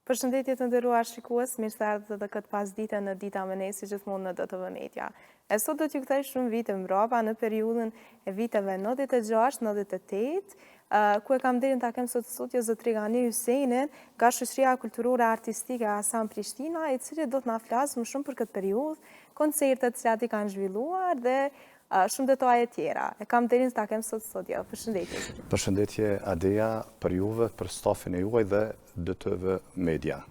Përshëndetje të nderuar shikues, mirë se ardhët edhe këtë pasdite në Dita me ne, si gjithmonë në DTV Media. E sot do t'ju kthej shumë vite mbrapa në periudhën e viteve 96-98, ku e kam derin ta kem sot studio zotëri Hysejnin nga shoqëria kulturore artistike Hasan Prishtina, i cili do të na flasë më shumë për këtë periudhë, koncertet që i kanë zhvilluar dhe shumë detaje tjera. E kam derin ta kem sot studio. Përshëndetje. Përshëndetje Adeja, për juve, për stafin e juaj dhe DTV Media.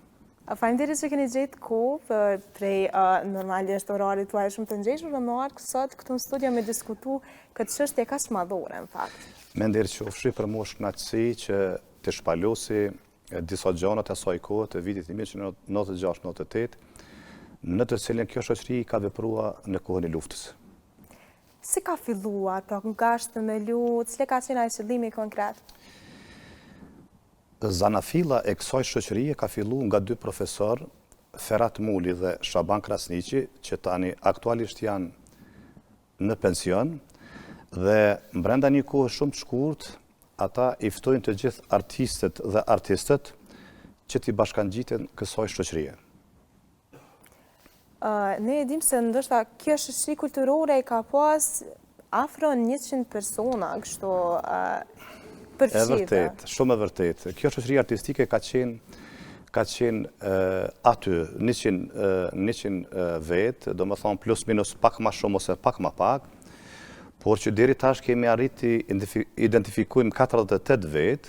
Faleminderit që keni gjetë kohë prej normalisht orarit tuaj shumë të ngjeshur në marrë sot këtu në studio me diskutu këtë çështje kaq madhore në fakt. Menderit qofshi për mua është kënaqësi që të shpalosi disa gjëra të asaj kohe të vitit 1996-98, në të cilën kjo shoqëri ka vepruar në kohën e luftës. Si ka filluar, nga është me lutë, cili ka qenë ai qëllimi konkret? Zanafilla e kësaj shoqërie ka filluar nga dy profesor, Ferhat Muli dhe Shaban Krasniqi, që tani aktualisht janë në pension, dhe brenda një kohë shumë të shkurt, ata i ftojnë të gjithë artistët dhe artistët që t'i bashkangjiten kësaj shoqërie. Ne e dim se ndoshta kjo shoqëri kulturore ka pas afro 100 persona, kështu E vërtet, shumë e vërtet. Kjo shoqëri artistike ka qenë aty 100 vetë, do më thonë plus minus pak ma shumë ose pak ma pak, por që deri tash kemi arriti identifikujmë 48 vetë,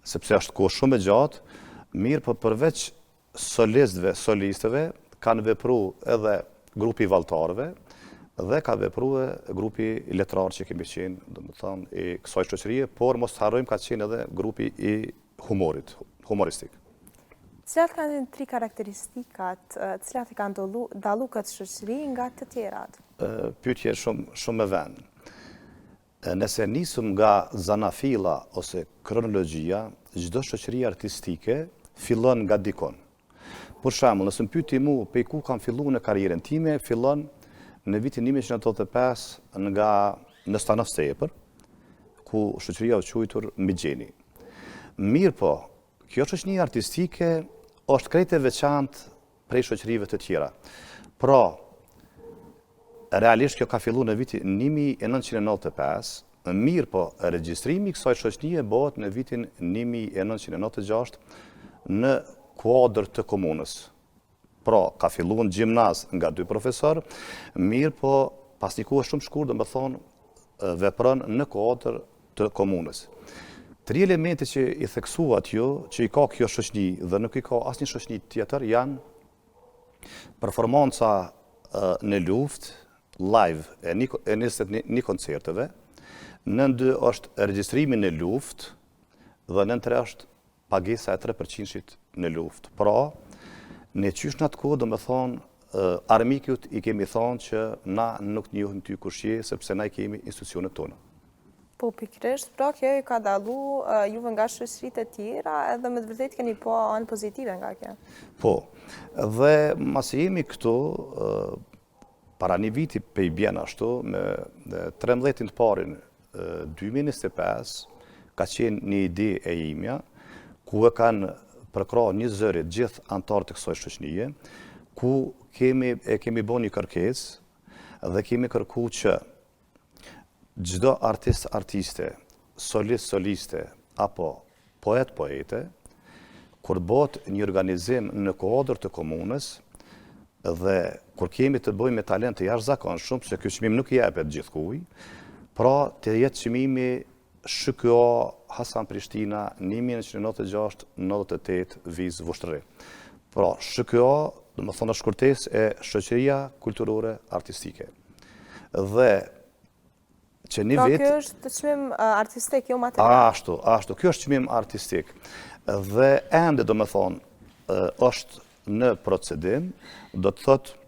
sepse është kohë shumë e gjatë, mirë për përveç solistëve, kanë vepru edhe grupi valtarëve, dhe ka vepruar grupi letrar që kemi qenë, do të thonë, i kësaj shoqërie, por mos të harrojmë ka qenë edhe grupi i humoristik. Cilat kanë qenë 3 karakteristikat, cilat i kanë dallu këtë shoqëri nga të tjerat? Pyetje shumë e vend. Nëse nisëm nga zanafilla ose kronologjia, çdo shoqëri artistike fillon nga dikon. Për shembull, nëse më pyeti mua prej ku kam filluar në karrierën time, fillon në vitin 1985 nga në Stanov Stepër, ku shoqëria u quajtur Migjeni. Mirë po, kjo shoqëri artistike është krejt e veçantë prej shoqërive të tjera. Pra, realisht kjo ka filluar në vitin 1995, mirë po, regjistrimi i kësaj shoqërie bëhet në vitin 1996 në kuadër të komunës. Pra, ka filluar gjimnaz nga 2 profesor, mirë po pas një kohë shumë shkurt, do më thonë, vepron në kuadër të komunës. 3 elemente që i theksuat jo, që i ka kjo shoqëri dhe nuk i ka asnjë shoqëri tjetër, janë performanca në luftë, live e 21 koncerteve, në 2 është regjistrimi në luftë dhe në 3 është pagesa e 3% në luftë. Pra, ne qysh në atë kohë, do me thonë, armikut i kemi thonë që na nuk njohim ty kushje, sepse na i kemi institucionet tonë. Po, pikërisht, pra kjo i ka dallu juve nga shoqëritë e tjera, edhe me të vërtet keni po anë pozitive nga kjo. Po, dhe masi jemi këtu, para një viti pe i bjen ashtu, me 13 të parin 2025, ka qenë një ide e imja, ku e kanë përkra një zërit gjithë antarët të kësaj shoqërie, ku kemi bo një kërkesë dhe kemi kërku që çdo artiste, soliste, apo poete, kur bëhet një organizim në kuadër të komunës dhe kur kemi të bëjmë me talent të jashtëzakonshëm, se ky çmim nuk jepet gjithkujt, pra të jetë çmimi SHKO Hasan Prishtina 1996-98 vizë Vushtrri. Pra, SHKO, do më thonë shkurtesë e Shoqëria Kulturore Artistike. Dhe që një vit... Pra, kjo është çmim artistik, jo material. Ashtu, kjo është çmim artistik. Dhe ende, do më thonë, është në procedim, do të thotë,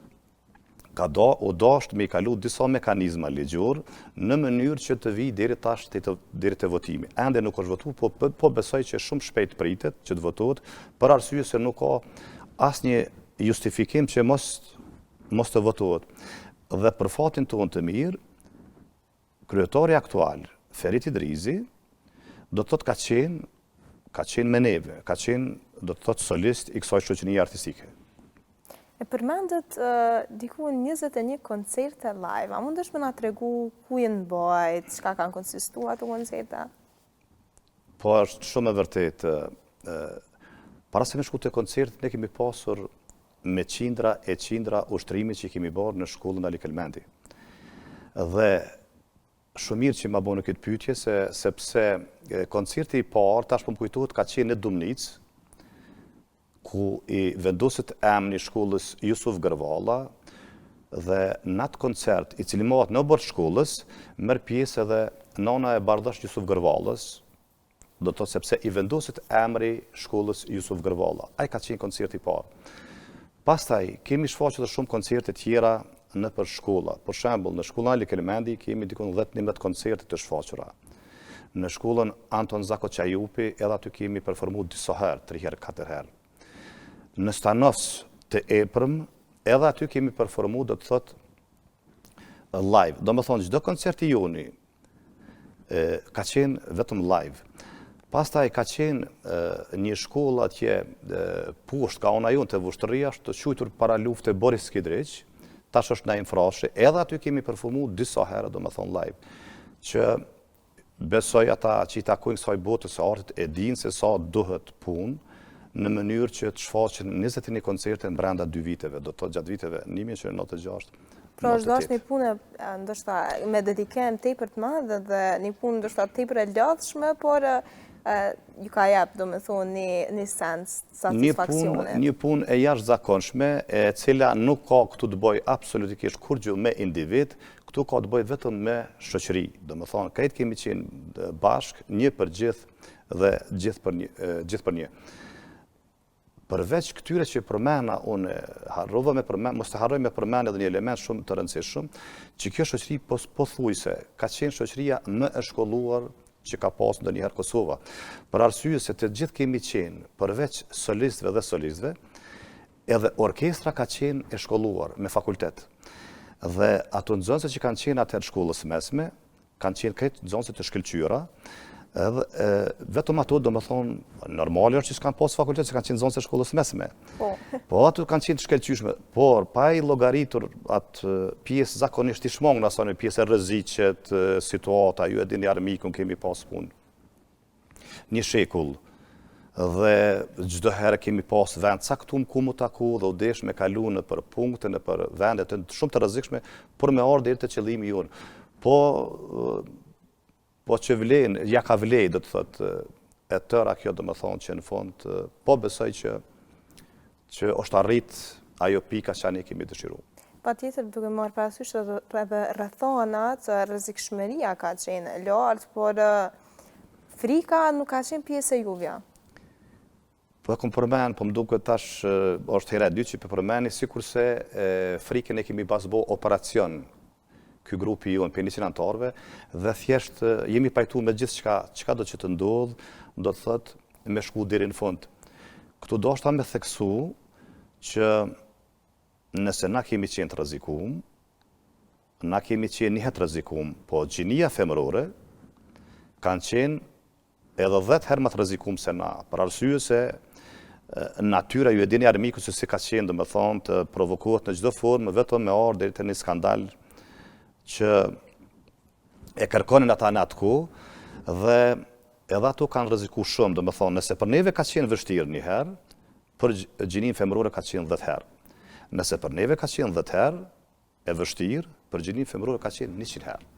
u dashtë me i kalu disa mekanizma ligjor në mënyrë që të vi deri tash deri te votimi. Ende nuk është votuar, po besoj që shumë shpejt pritet që të votohet, për arsye se nuk ka asnjë justifikim që mos të votohet. Dhe për fatin tonë të mirë, kryetari aktual, Ferit Idrizi, do të thotë ka qenë me neve, ka qenë do të thotë solist i kësaj shoqënie artistike. E përmendet diku 21 koncerte live. A mundesh me na tregu ku janë bëjt, çka kanë konsistuar ato koncerte? Po është shumë e vërtetë. Para se me shku të koncert, ne kemi pasur me qindra e qindra ushtrimi që kemi bërë në shkollën Ali Kelmendi. Dhe shumë mirë që ma bënë këtë pyetje, sepse koncerti i parë, tash po më kujtohet, ka qenë në Dumnic, ku i vendoset emri shkollës Jusuf Gërvalla, dhe në atë koncert, i cili mohat në bërë shkollës, mërë pjesë edhe nana e bardhash Jusuf Gërvallës, do të thotë sepse i vendoset emri shkollës Jusuf Gërvalla. Ai ka qenë koncerti i parë. Pastaj, kemi shfaqur edhe shumë koncerte tjera në për shkolla. Për shembull, në shkollën Ali Kelmendi kemi dikon 10-11 koncerte të shfaqura. Në shkollën Anton Zako Qajupi edhe aty kemi performuar disa herë, 3 herë, 4 herë. Në Stanovs të Eprëm edhe aty kemi performuar, do të thotë live. Do më thonë, çdo koncert i joni ka qenë vetëm live. Pastaj ka qenë një shkollë atje poshtë ka ona jonë të Vushtrria, të quajtur para lufte Boris Skidriç, tash është në Infrashe, edhe aty kemi performuar disa herë, do më thonë live, që besoj ata që i takojnë kësaj botës së artit e dinë se sa duhet punë, në mënyrë që të shfaqen 21 koncerte në brenda 2 viteve, do të thotë gjatë viteve 1996. Pra është dash një punë ndoshta me dedikim tepër të madh dhe një punë ndoshta tepër e lodhshme, por ju ka jap, domethënë, një sens satisfaksione. Një punë e jashtëzakonshme, e cila nuk ka këtu të bëjë absolutikisht kurrë me individ, këtu ka të bëjë vetëm me shoqëri. Domethënë, krejt kemi qenë bashkë, një për gjithë dhe gjithë për një. Përveç këtyre që përmena, unë harrova me përmen, mos të harroj me përmen edhe një element shumë të rëndësishëm, që kjo shoqëri pothuajse ka qenë shoqëria më e shkolluar që ka pasur ndonjëherë Kosova. Për arsye se të gjithë kemi qenë, përveç solistëve dhe solistëve, edhe orkestra ka qenë e shkolluar me fakultet. Dhe ato nxënëse që kanë qenë atëherë shkollës mesme, kanë qenë këtë nxënëse të shkëlqyera, edhe vetëm ato, do më thonë, normali është që s'kanë pas fakultet, që kanë qenë nxënës e shkollës mesme. Po ato kanë qenë të shkëlqyshme, por pa i llogaritur atë pjesë zakonisht i shmangë asaj pjesë e rreziqet, situata, ju e dini armikun kemi pas punë. Një shekull. Dhe çdo herë kemi pas vend caktuar ku mu taku dhe u desh me kalu në për punkte, në për vende shumë të rrezikshme, por me ardhur deri te qëllimi jonë. Po që vlen, ja ka vlej, do të thotë, e tëra kjo, do më thonë që në fund, po besoj që është arrit ajo pika që ne kemi dëshiru. Patjetër, duke marrë parasysh edhe rrethonat, rrezikshmëria ka qenë e lartë, por frika nuk ka qenë pjesë e juve. Po e kom përmen, po më duket tash është hera e dytë që përmeni, sikurse frikën e kemi pas bo operacion, ky grupi jonë, për 100 anëtarëve, dhe thjesht jemi pajtu me gjithë çka do që të ndodhë, do të thotë me shku deri në fund. Këtu do është ta me theksu që nëse na kemi qenë të rrezikum, na kemi qenë njëhet rrezikum, po gjinia femërore kanë qenë edhe 10 herë më të rrezikum se na, për arsye se natyra ju e dini armiku se si ka qenë, do më thonë, të provokohet në çdo formë, vetëm me ardhur deri te një skandal që e kërkonin ata në atë kohë, dhe edhe ato kanë rreziku shumë, do më thonë, nëse për neve ka qenë vështirë një herë, për gjinin femërore ka qenë 10 herë. Nëse për neve ka qenë 10 herë e vështirë, për gjinin femërore ka qenë 100 herë.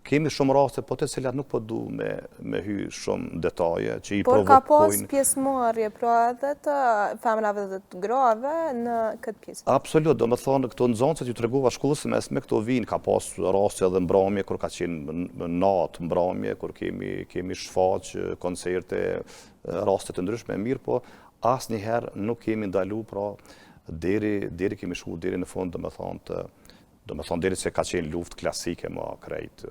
Kemi shumë raste, po të cilat nuk po du me hy shumë detaje, që i provokojnë. Por ka pas pjesëmarrje, pra edhe të femrave dhe të grave në këtë pjesë. Absolut, do më thonë, këto nxënësit ju tregova shkollës mesme, këto vinë, ka pas raste edhe mbrëmje, kur ka qenë natë mbrëmje, kur kemi shfaq, koncerte, raste të ndryshme, mirë, po asnjëherë nuk kemi ndalu, pra deri kemi shku deri në fund, do më thonë, deri se ka qenë luftë klasike më krejt,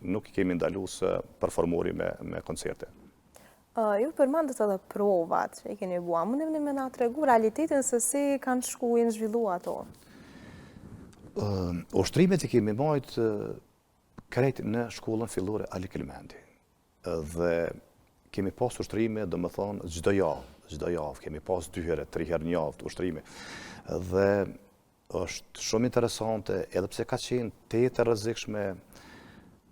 nuk kemi ndalu se performori me koncerte. Ju përmendet edhe provat që i keni bua, mundem me na tregu realitetin se si kanë shku e në zhvillu ato? Ushtrimet i kemi majtë krejt në shkollën fillore Ali Kelmendi. Dhe kemi pas ushtrime, do më thonë, çdo javë, kemi pas 2 herë, 3 herë në javë ushtrime. Dhe është shumë interesante, edhe pse ka qenë tetë e rrezikshme,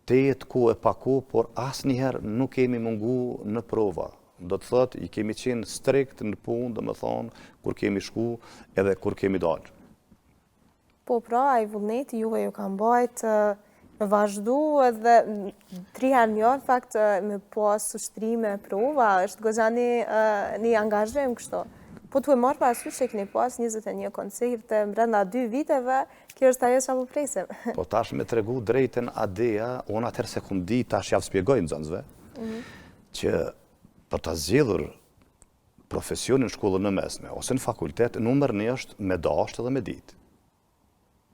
tetë ku e pa ku, por asnjëherë nuk kemi mungu në prova. Do të thotë, i kemi qenë strikt në punë, do më thonë, kur kemi shku edhe kur kemi dalë. Po pra, ai vullneti juve ju ka mbajt me vazhdu edhe 3 herë në javë, fakt me pas ushtrime prova, është goxha një angazhim kështu. Po tu e marrë parasysh që keni pas 21 koncerte brenda 2 viteve, kjo është ajo që po presim. Po tash me tregu drejtën Adeja, unë atëherë se kum di, tash javë spjegoj nxënësve, që për ta zgjedhur profesionin në shkollën e mesme ose në fakultet, numër 1 është me dashtë dhe me ditë.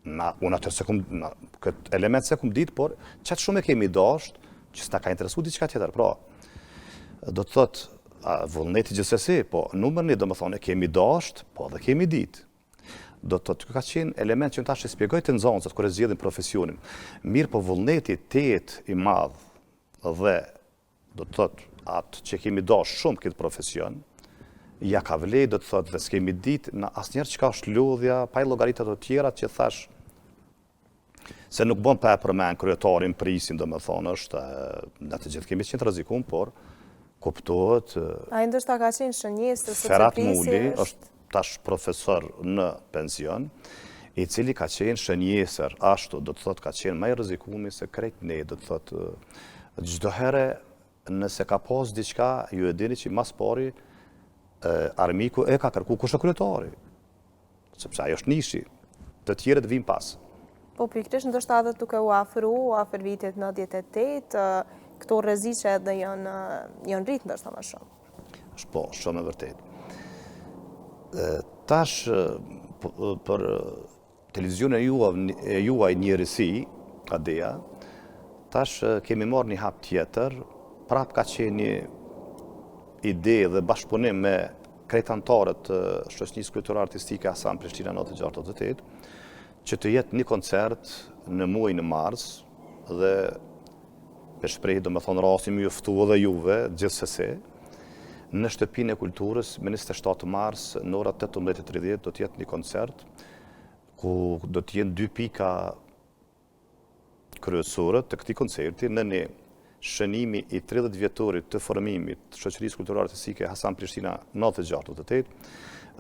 Unë atëherë se këtë element se kum ditë, por qatë shumë e kemi dashtë që s'na ka interesu diçka tjetër. Pra, do të thotë, vullneti gjithsesi, po numër 1 do më thonë, e kemi dashtë, po dhe kemi ditë. Do të thotë, ka qenë element që në tash e spjegoj të nxënësat kur e zgjedhin profesionin. Mirë, po vullneti tetë i madh dhe do të thotë atë që kemi dashur shumë këtë profesion, ja ka vlej, do të thotë, dhe s'kemi ditë në asnjëherë çka është lodhja, pa i llogaritë ato tjera që thash se nuk bën pa përmend kryetarin prisin, do më thonë, është në të gjithë kemi qenë të rrezikum, por kuptohet. Ai ndoshta ka qenë shënjesë se Ferhat Muli është tash profesor në pension, i cili ka qenë shënjesër, ashtu do të thotë ka qenë më i rrezikumi se krejt ne, do të thotë çdo herë nëse ka pas diçka, ju e dini që mas pari armiku e ka kërku kush është kryetari. Sepse ajo është nishi, të tjerët vijnë pas. Po pikërisht ndoshta edhe duke u afër vitit 98, këto rreziqe edhe janë rrit ndoshta më shumë. Është po, shumë e vërtetë. Tash për televizionin e juaj Njërisi, Adeja, tash kemi marrë një hap tjetër, prap ka qenë një ide dhe bashkëpunim me krejt anëtarët të shoqënisë kulturore artistike Hasan Prishtina 96-98, që të jetë një koncert në muajin e mars dhe për shprehje do më thonë rasti më juftu edhe juve gjithsesi në shtëpinë e kulturës me 27 mars në orat 18:30 do të jetë një koncert ku do të jenë 2 pika kryesore të këtij koncerti në një shënimi i 30 vjetorit të formimit të shoqërisë kulturore artistike Hasan Prishtina 96-98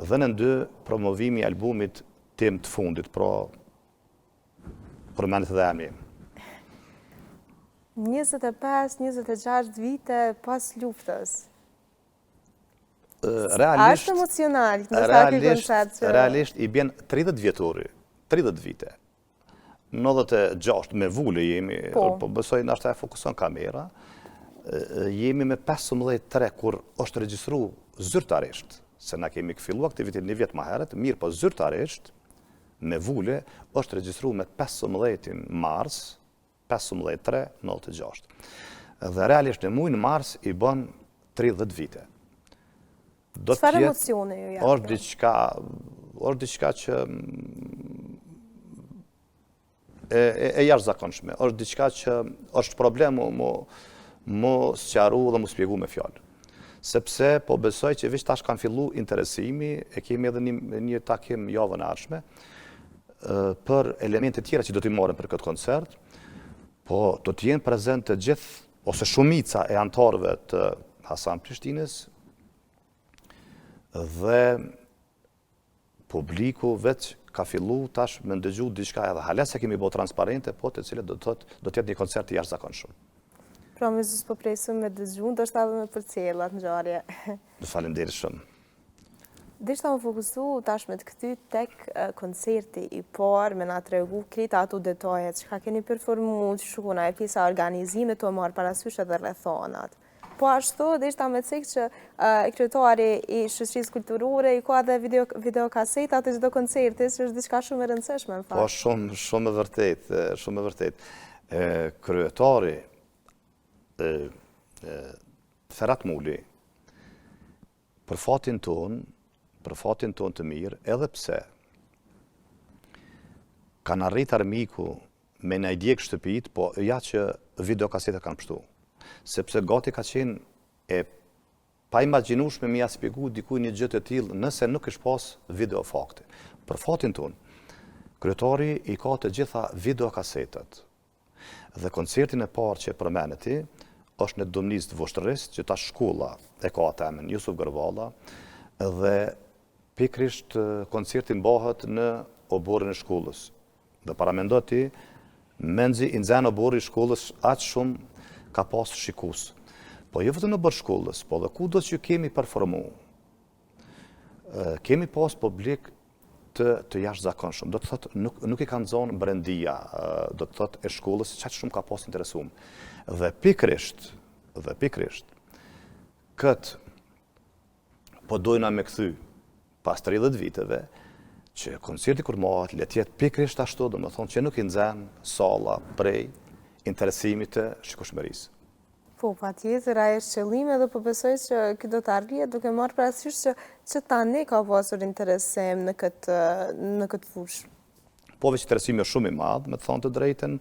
dhe në 2 promovimi i albumit tim të fundit, pra përmendet edhe emri. 25-26 vite pas luftës. Realisht, është emocional në ky koncert. Realisht i bjen 30 vjetori, 30 vite. 96 me vule jemi, po besoj nashta e fokuson kamera, jemi me 15-3 kur është regjistru zyrtarisht, se na kemi filluar aktivitet një vjet më herët, mirë po zyrtarisht, me vule, është regjistru me 15 mars, 15-3-96. Dhe realisht në muajin mars i bën 30 vite. Çfarë emocione ju jap? Është diçka që e jashtëzakonshme. Është diçka që është problem mu sqaru dhe mu spjegu me fjalë. Sepse po besoj që veç tash kanë fillu interesimi, e kemi edhe një takim javën e ardhshme për elemente tjera që do t'i marrim për këtë koncert, po do t'jenë prezent të gjithë, ose shumica e anëtarëve të Hasan Prishtinës dhe publiku veç ka fillu tash me ndëgju diçka edhe halet se kemi bo transparente, po të cilët do t'jetë një koncert i jashtëzakonshëm. Pra me zës po presim me dëgju, do shta dhe me përcjellat në gjarje. Faleminderit shumë. Deshta më fokusu tash me të këty tek koncerti i parë, me na tregu krita ato detajet, që ka keni performu, që shukuna e pisa organizimit të marë parasysh edhe rrethonat. Po ashtu, deshta me cek që kryetari i shoqërisë kulturore i ka dhe videokasetat e çdo koncerti, që është diçka shumë e rëndësishme në fakt. Po shumë e vërtet. Kryetari Ferhat Muli, për fatin ton të mirë, edhe pse kanë arrit armiku me në i djekë shtëpit, po ja që videokasetet kanë pështu. Sepse gati ka qenë e pa imagjinueshme mi ja spjegu dikuj një gjë të tillë nëse nuk është pas video fakte. Për fatin tonë, kryetari i ka të gjitha videokasetat. Dhe koncertin e parë që e përmenet ti, është në Domnisë të Vushtrës, që ta shkolla e ka atë emrin Jusuf Gërvalla, dhe pikrisht koncertin bëhet në oborrin e shkollës. Dhe paramendo ti, menxi i nxenë oborri i shkollës aq shumë ka pas shikues. Po jo vetëm në bërë shkollës, po dhe kudo që kemi performu, kemi pas publik të jashtëzakonshëm. Do të thotë nuk i kanë zonë brendia, do të thotë e shkollës çaq shumë ka pas interesum. Dhe pikrisht, po dojna me kthy pas 30 viteve që koncerti kur mohet le të jetë pikrisht ashtu, do të thonë që nuk i nxen salla prej interesimit të shikueshmërisë. Po, patjetër, ai është qëllimi edhe po besoj që ky do të arrihet duke marrë parasysh që tani ka pasur interesim në këtë fushë. Po veç interesimi është shumë i madh, me të thonë të drejtën,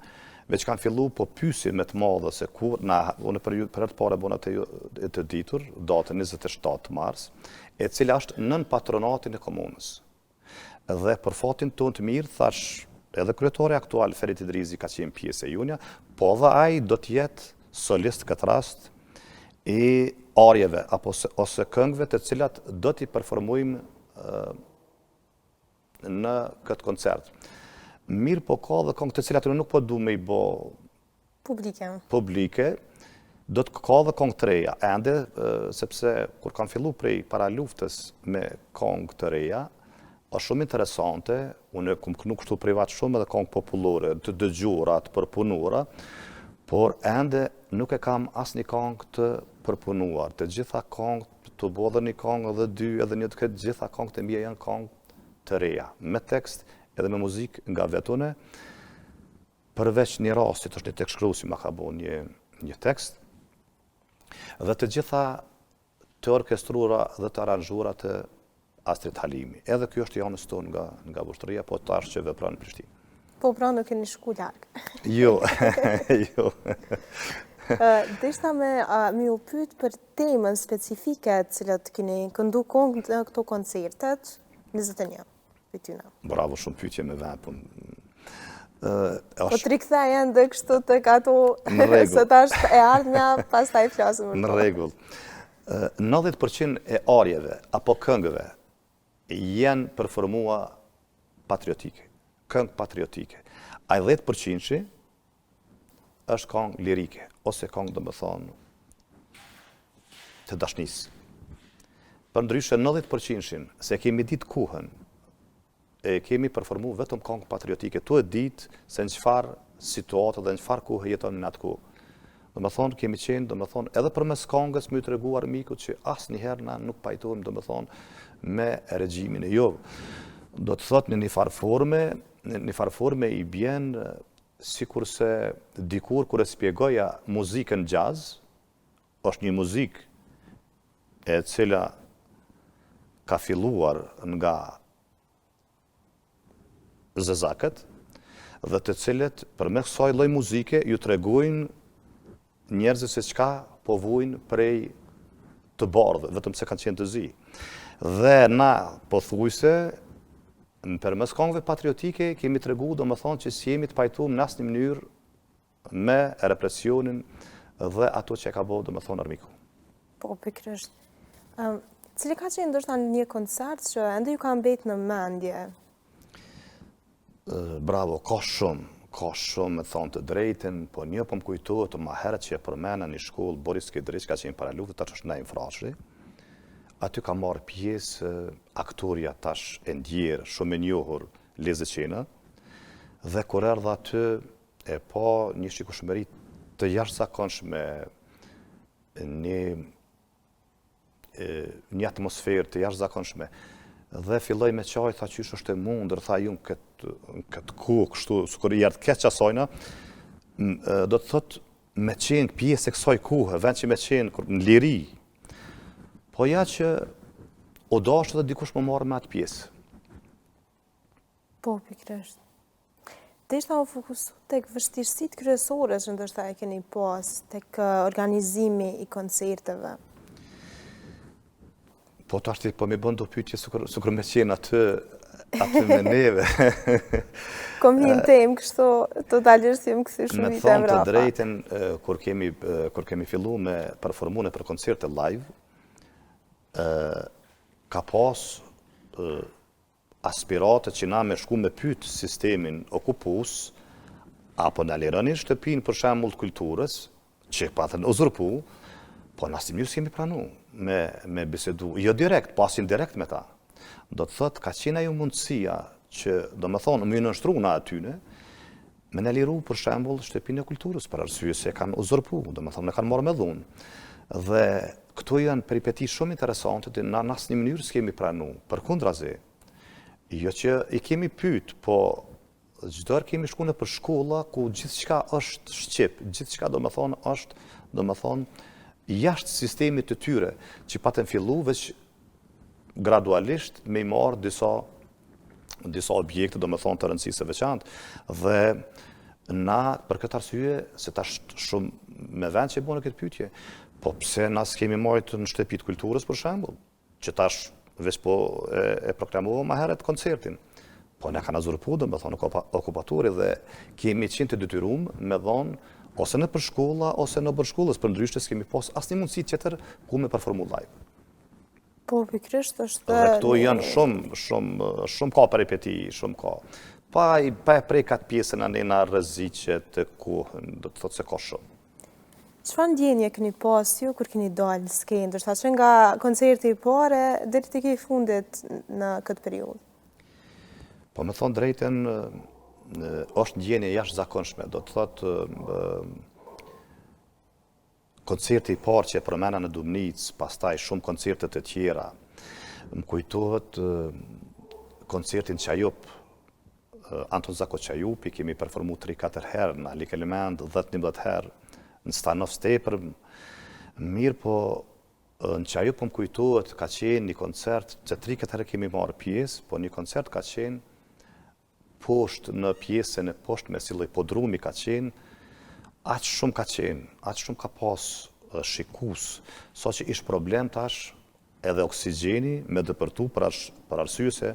veç kanë fillu po pyesin me të madhe se kur unë për herë të parë bona të ditur, datën 27 mars, e cila është nën patronatin e komunës. Dhe për fatin tonë të mirë, thash edhe kryetari aktual Ferit Idrizi ka qenë pjesë e Junja, po dhe ai do të jetë solist këtë rast i arjeve ose këngëve të cilat do t'i performojmë në këtë koncert. Mirë po ka dhe këngë të cilat nuk po du me i bo publike, do të ka dhe këngë të reja. Ende, sepse kur kanë fillu prej para luftës me këngë të reja, është shumë interesante, unë kom kënu kështu privat shumë edhe këngë popullore, të dëgjura, të përpunura, por ende nuk e kam asnjë këngë të përpunuar. Të gjitha këngët të bodhër një këngë edhe dy, edhe një të këtë gjitha këngët e mia janë këngë të reja, me tekst edhe me muzikë nga vetune, përveç një rastit është një tekstshkruesi ma ka bo një tekst, dhe të gjitha të orkestruara dhe të aranzhuara të Astrid Halimi. Edhe kjo është janës tonë nga Vushtrria, po tash që vepron në Prishtinë. Po pra nuk keni shku largë. Jo, jo. Deshta me u pyet për temën specifike cilat keni këndu këngë në këto koncertet, 21 për tyna. Bravo, shumë pyetje me vepun. Po të rikthej ende kështu të kato, se tash e ardhmja, pas ta i flasëm. Në rregull. 90% e arjeve apo këngëve janë performua patriotike. Këngë patriotike. Ai 10% është këngë lirike, ose këngë do më thonë të dashnisë. Për ndryshe 90% se kemi ditë kuhën, e kemi performu vetëm këngë patriotike, tu e ditë se në qëfar situatë dhe në qëfar kuhë jeton në atë kuhë. Do më thonë, kemi qenë, do më thonë, edhe për mes këngës më të reguar miku që asë njëherë na nuk pajtojmë, do më thonë, me regjimin e jo. Do të thotë në një farforme i bjen sikur se dikur kur e spjegoja muzikën jazz, është një muzikë e cila ka filluar nga zezakët dhe të cilët përmes kësaj lloj muzike ju tregojnë njerëzit se çka po vujnë prej të bardhë, vetëm se kanë qenë të zi. Dhe na pothuajse përmes këngëve patriotike kemi tregu, domethënë që si jemi të pajtuar në asnjë mënyrë me represionin dhe ato që ka bëu domethënë armiku. Po pikërisht. Cili ka qenë ndoshta një koncert që ende ju ka mbetë në mendje? Bravo, ka shumë me thonë të drejten, po një po më kujtohet më herët që e përmena një shkollë Boris Skëdriç ka qenë para luftës, tash është në Frashëri. Aty ka marrë pjesë aktoria tash e ndjerë, shumë e njohur Lezë Qena, dhe kur erdha aty e pa një shikueshmëri të jashtëzakonshme, një atmosferë të jashtëzakonshme. Dhe filloj me qaj, tha qysh është e mundër, tha ju në këtë ku, kështu, s'kur i ardhë keq qasojna, do të thot me qenë pjesë e kësaj kuhe, vend që me qenë në liri, po ja që o dashtë dhe dikush më marrë me atë pjesë. Po, pikërisht. Deshta u fokusu tek vështirësitë kryesore që ndoshta e keni pas tek organizimi i koncerteve. Po të ashtë po mi bëndu pyetje sukur me qenë aty me neve. Kom hinë temë, kështu totalisht jem kësi shumë vite Me thonë të drejten, kur kemi fillu me performune për koncerte live, ka pas aspirate që na me shku me pyet sistemin okupus, apo në lirënin shtëpin për shembull të kulturës, që patën uzurpu, po në asim njërës kemi pranu me bisedu, jo direkt, po asin direkt me ta. Do të thëtë, ka qena ju mundësia që, do më thonë, më nështru na atyne, me në liru për shembull shtëpinë e kulturës, për arsye se kanë uzurpu, do më thonë, ne kanë marrë me dhunë. Dhe këto janë peripeti shumë interesante, dhe na në asë një mënyrë s'kemi pranu, për kundrazi. Jo që i kemi pyet, po çdo kemi shku në për shkolla ku gjithçka është shqip, gjithçka do më thonë është, do më thonë, jashtë sistemit të tyre, që patën fillu veç gradualisht me i marrë disa objekte, do më thonë të rëndësisë së veçantë, dhe na, për këtë arsye, se tash shumë me vend që i bënë këtë pyetje, po pse na s'kemi marrë në shtëpitë kulturës, për shembull, që tash veç po e proklamuo ma heret koncertin. Po ne kanë azurpu, do më thonë, okupatori dhe kemi qenë të detyruar me dhonë ose në përshkolla, ose në përshkollës, për ndryshe s'kemi pas asnjë mundësi tjetër ku me performu live. Po, pikrisht është... Dhe këto janë shumë ka peripeti, shumë ka. Pa e prej katë pjesën anena rreziqe të kohën, do të thotë se ka shumë. Çfarë ndjenje keni pas ju kur keni dalë në skenë, ndërsa që nga koncerti i parë deri tek i fundit në këtë periudhë? Po me thonë drejten, është ndjenje jashtëzakonshme, do të thotë koncerti i parë që e përmena në Dumnic, pastaj shumë koncertet e tjera, më kujtohet koncertin Qajup, Anton Zako Qajupi, kemi performu 3-4 herë në Alik Element, 10-11 herë, në Stanov Stepër, mirë po në Qajup më kujtohet ka qenë një koncert, që 3-4 herë kemi marrë pjesë, po një koncert ka qenë poshtë në pjesën e poshtë me si lloj podrumi ka qenë, aq shumë ka pas shikus, sa që ish problem tash edhe oksigjeni me dëpërtu për arsye se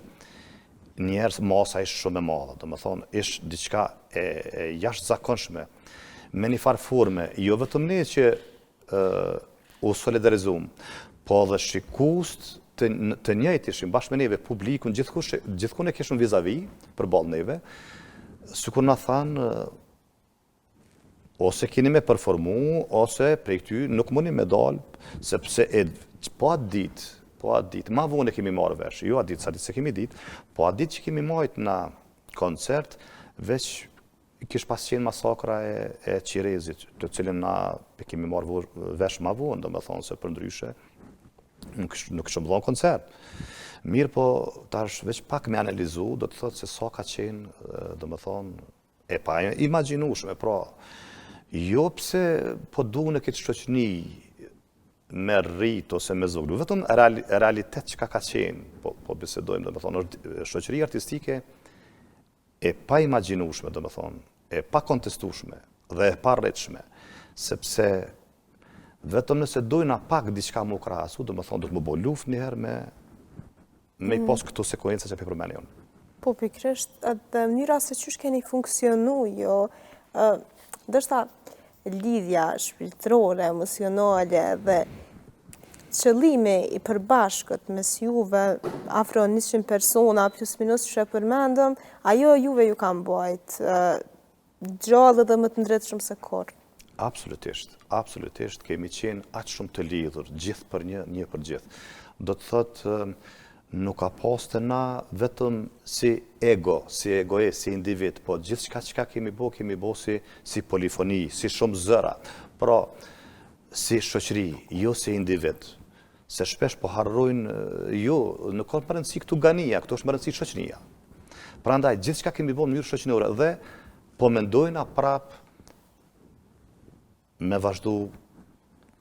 njerës masa ish shumë e madhe, do më thonë, ish diçka e jashtëzakonshme, me një farë forme, jo vetëm ne që u solidarizum, po dhe shikust të njëjtë ishim bashkë me neve, publikun, gjithkun e kishëm vizavi për balë neve, sikur na thanë, ose keni me performu, ose prej këty nuk mundi me dalë, sepse po atë ditë, ma vonë kemi marrë vesh, jo atë ditë, sa ditë se kemi ditë, po atë ditë që kemi majtë na koncert, veç kish pas qenë masakra e Qirezit, të cilin na kemi marrë vesh ma vonë, do me thonë se për ndryshe, nuk shumë dhonë koncert. Mirë po, tash veç pak me analizu, do të thotë se sa ka qenë, do me thonë, e pa imaginushme, pra, jo pse po du në këtë shoqëni me rrit ose me zoglu, vetëm realitet që ka qenë, po bisedojmë, do me thonë, është shoqëri artistike e pa imaginushme, do me thonë, e pa kontestushme dhe e pa rretshme, sepse vetëm nëse dojna pak diçka më krahasu, do me thonë, do të më bo luft njëherë me i pas këto sekuenca që përmeni unë. Po, pikrisht, dhe mënyra se qysh keni funksionu, jo, dërsta lidhja shpirtërore, emocionale dhe qëllimi i përbashkët mes juve, afro 100 persona, plus minus që e përmendëm, ajo juve ju kam bajt gjallë dhe më të ndretshëm se kur. Absolutisht, kemi qenë aq shumë të lidhur, gjithë për një për gjithë. Do të thotë, nuk ka pas të na vetëm si egoist, si individ, po gjithë çka kemi bo si polifoni, si shumë zëra, pra si shoqëri, jo si individ, se shpesh po harrojnë, jo, nuk ka më rëndësi këtu gania, këtu është më rëndësi shoqënia. Prandaj, gjithë çka kemi bo në mënyrë shoqënore, dhe po mendojna prap me vazhdu,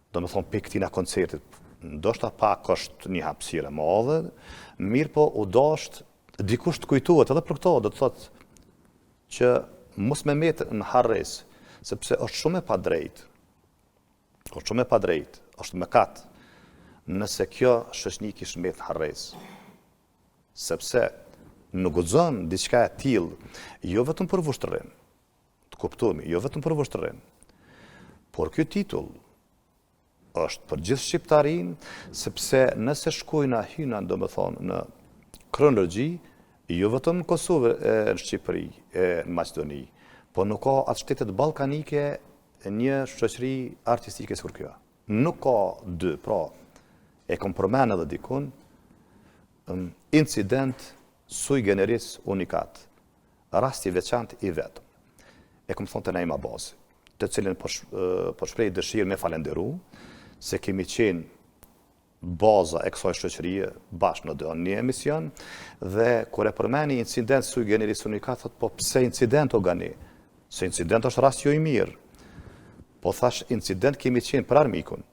do me thonë, për këtina koncertit, ndoshta pak është një hapësirë e madhe, mirë po u dasht, dikush të kujtuhet edhe për këto, do të thotë që mos me metë në harres, sepse është shumë e padrejt, është mëkat nëse kjo shoqëni kishte mbet harres. Sepse nuk guxon diçka e tillë, jo vetëm për vushtërrim, të kuptohemi, jo vetëm për vushtërrim, por ky titull është për gjithë shqiptarin, sepse nëse shkojna hyna, domethënë, në kronologji, jo vetëm në Kosovë, në Shqipëri, në Maqedoni, po nuk ka atë shtetet ballkanike një shoqëri artistike sikur kjo. Nuk ka dy, pra e kom përmend edhe dikun, incident sui generis unikat, rasti veçantë i vetëm. E kom thonë të Naima Bazi, të cilin po shpreh dëshirë me falenderu, se kemi qenë baza e kësaj shoqërie bashkë në një emision, dhe kur e përmeni incident sui generis unikat, thot, po pse incident o gani? Se incident është rast jo i mirë. Po thash, incident kemi qenë për armikun.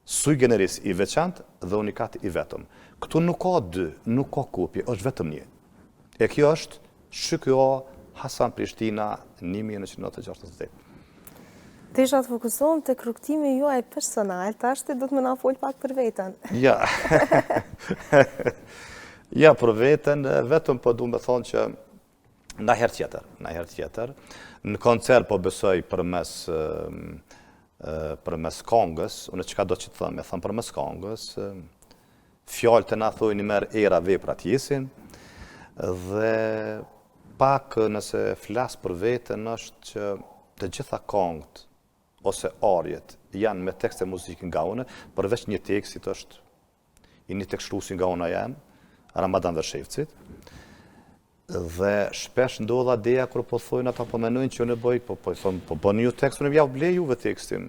Sui generis i veçantë dhe unikat i vetëm. Këtu nuk ka dy, nuk ka kopje, është vetëm një. E kjo është SHQA Hasan Prishtina 1968. Të isha të fokusohem të rrugtimi juaj personal, tash do të më na fol pak për veten. Ja. Ja, për veten, vetëm po du me thonë që na herë tjetër, në koncert po besoj përmes kongës, unë çka do që të thëmë, e thëmë përmes kongës, fjallë të na thojnë merë era veprat jesin, dhe pak nëse flasë për veten është që të gjitha kongët, ose arjet, janë me tekste muzikë nga une, përveç një tekstit është i një tekstrusi nga una jam, Ramadan Vershevcit, dhe shpesh ndodha deja kur po thojnë ata po menojnë që unë e bëj, po thonë, po bëni ju tekst, unë e vjavë blej juve tekstin.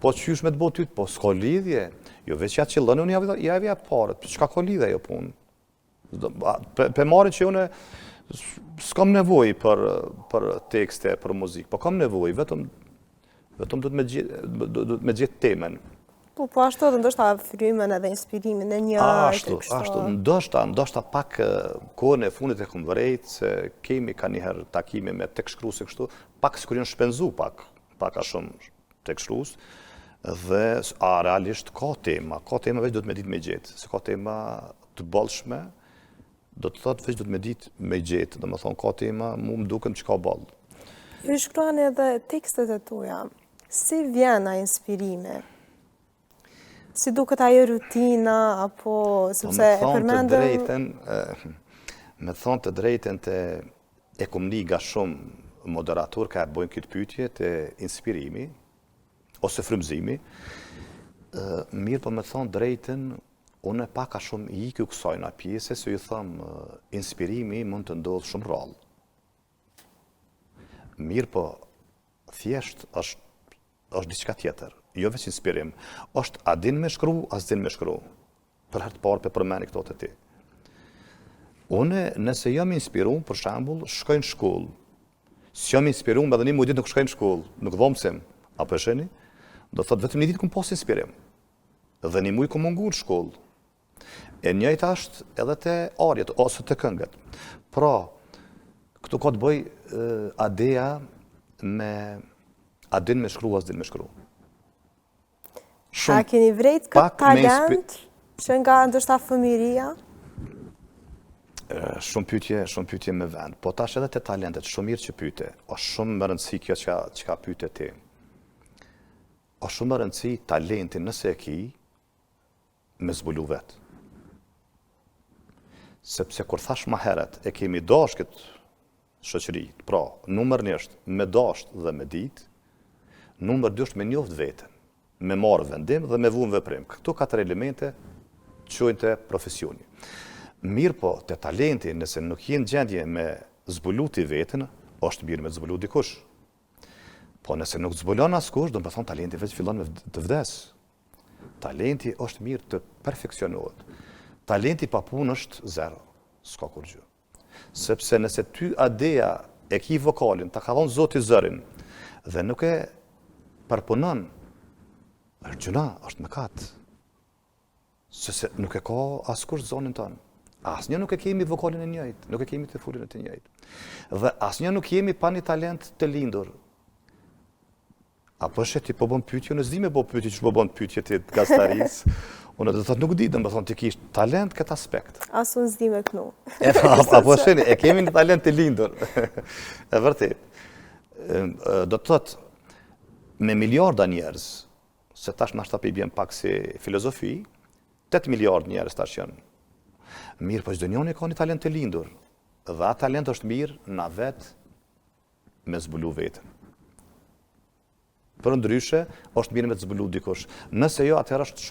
Po qysh me të bëj tyt, po s'ka lidhje. Jo veç ja qëllën, unë javja parët, çka ka lidhje jo punë. Pe marrin që unë s'kam nevojë për tekste, për muzikë, po kam nevojë, vetëm do të me gjetë temen. Po ashtu edhe ndoshta frymen edhe inspirimin e një ashtu, ndoshta pak kohën e fundit e kom vërejt, se kemi ka njëherë takime me tekstshkruese kështu, pak sikur janë shpenzu pak a shumë tekstshkrues, dhe realisht ka tema veç do të me ditë me gjetë, se ka tema të bollshme, do të thotë veç do të me ditë me gjetë, dhe më thonë ka tema, mu më duken që ka boll. Ju shkruani edhe tekstet e tuaja, si vjen ai inspirimi? Si duket ajo rutina, apo sepse e përmendëm... Me thonë të drejten të e kom nga shumë moderator ka e bojnë këtë pyetje të inspirimi, ose frymëzimi, mirë po me thonë drejten, unë e paka shumë i ikë kësajna pjese, se ju thëmë, inspirimi mund të ndodhë shumë rallë. Mirë po, thjesht është diçka tjetër. Jo veç inspirim, është a din me shkru, as din me shkru. Për herë të parë për përmeni këto të ti. Une, nëse jam inspiru, për shambull, shkoj në shkollë. Si jam inspiru, edhe një mujdit nuk shkoj në shkollë, nuk dhomësim, apo e sheni, do thotë vetëm një ditë këm pas inspirim. Dhe një mujë këm mungu në shkollë. E njëjtë ashtë edhe të arjet, ose të këngët. Pra, këtu ka të bëj adeja me a din me shkru, as din me shkru. A keni vrejt këtë talent që nga ndështë fëmiria? Shumë pyetje me vend, po tash edhe të talentet, shumë mirë që pyete, o shumë më rëndësi kjo që ka pyete ti. O shumë më rëndësi talentin nëse e ki, me zbulu vetë. Sepse kur thash ma heret, e kemi dash këtë shoqëri, pra, numër njështë me dash dhe me dit, numër dy është me njoft vetën, me marrë vendim dhe me vunë veprim. Këto 4 elemente qojnë të profesioni. Mirë po, të talenti, nëse nuk jenë gjendje me zbulu t'i vetën, është mirë me zbulu dikush. Po nëse nuk zbulon askush, do më thonë talenti veç fillon me të vdes. Talenti është mirë të perfekcionohet. Talenti pa punë është zero, s'ka kur gjë. Sepse nëse ty adeja e ki vokalin, ta ka dhonë Zoti zërin, dhe nuk e përpunon, është gjuna, është mëkat. Se nuk e ka askush zonin tonë. Asnjë nuk e kemi vokalin e njëjtë, nuk e kemi të fulin e të njëjtë. Dhe asnjë nuk jemi pa një talent të lindur. Apo ti po bën pyetje, unë s'di me po pyetje që po bën pyetje ti të gastarisë. Unë do të thotë nuk di, domethënë ti kish talent këtë aspekt. As unë s'di me knu. Apo sheni, e kemi një talent të lindur. E vërtet. Do të thotë me miliarda njerëz, se tash na shtapi bjen pak si filozofi, 8 miliard njerëz tash janë. Mirë, po çdo njeri ka një talent të lindur. Dhe atë talent është mirë na vet me zbulu veten. Për ndryshe, është mirë me të zbulu dikush. Nëse jo, atëherë është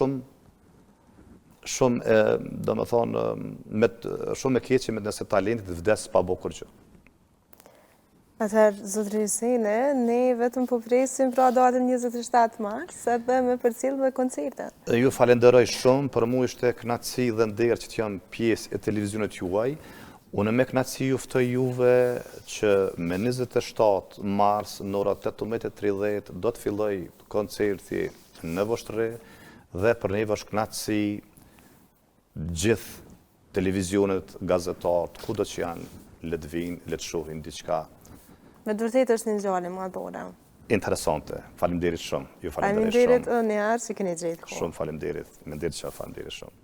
shumë domethënë shumë e keqe nëse talenti të vdes pa bërë kurrë. Atëherë, zotëri Hysene, ne vetëm po presim pra datën 27 mars edhe me përcjell dhe koncerte. Ju falenderoj shumë, për mua ishte kënaqësi dhe nder që të jam pjesë e televizionit juaj. Unë me kënaqësi ju ftoj juve që me 27 mars në orën 18:30 do të filloj koncerti në Voshtrë dhe për neve është kënaqësi gjithë televizionet, gazetarët, kudo që janë, le të vinë, le të shohin diçka. Me të vërtetë është një ngjarje madhore. Interesante. Faleminderit shumë. Ju falenderoj shumë. Faleminderit njëherë që keni gjetë kohë. Shumë faleminderit. Menderit faleminderit shumë.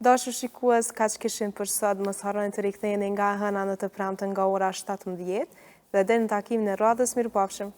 Dashur shikues, kaq kishim për sot, mos harroni të riktheheni nga hëna në të premten nga ora 17 dhe deri në takimin e radhës, mirupafshim.